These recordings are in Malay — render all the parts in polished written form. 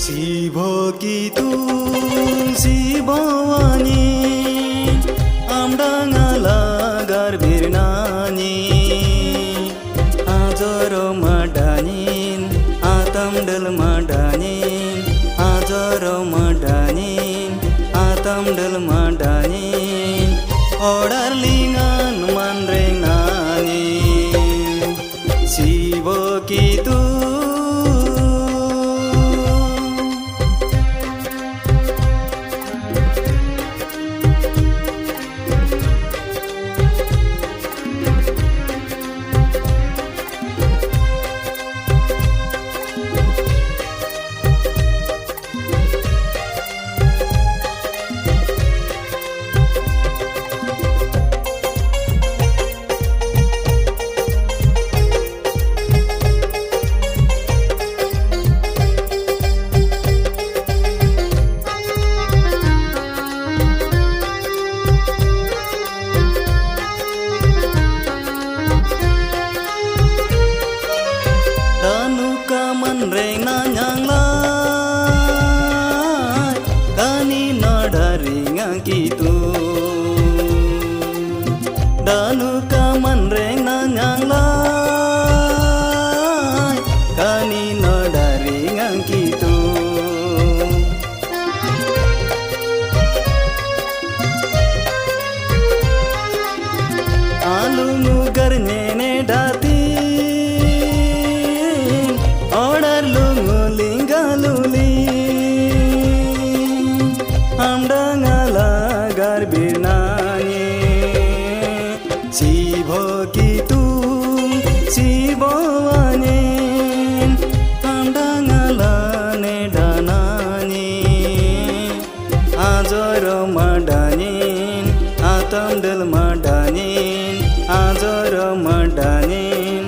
Sibokitung sibawani amdangala garbirnani ajaro madanin atamdal madanin ajaro madanin atamdal madanin odarlingan manrengnani Sibokitung Rena nyang lai kani nadaringa gitu danu kaman rena nyang lai kani nadaringa gitu alungu garnyene dati amdangala garbirnani Sibokitung sibawani amdangala nedanani ajaro madanin atamdal madanin ajaro madanin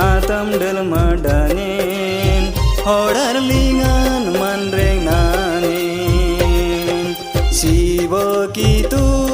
atamdal madanin odarlingan manrengnani Sibokitung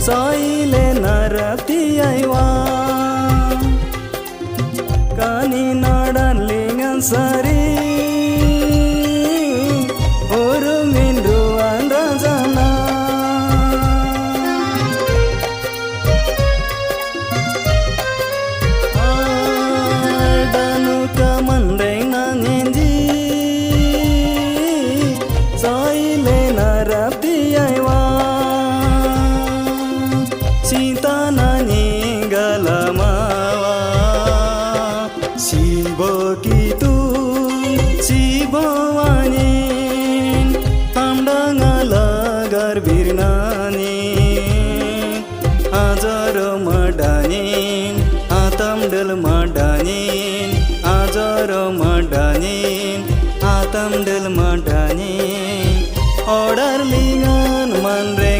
soile narati aiwa kani nadanlingan sari orumindu andazana danu kamandrenga nyenji soile narati aiwa Sita nani galamawa Sibokitung sibawani amdangala garbirnani ajaro madanin atamdal madanin ajaro madanin atamdal madanin odarlingan manre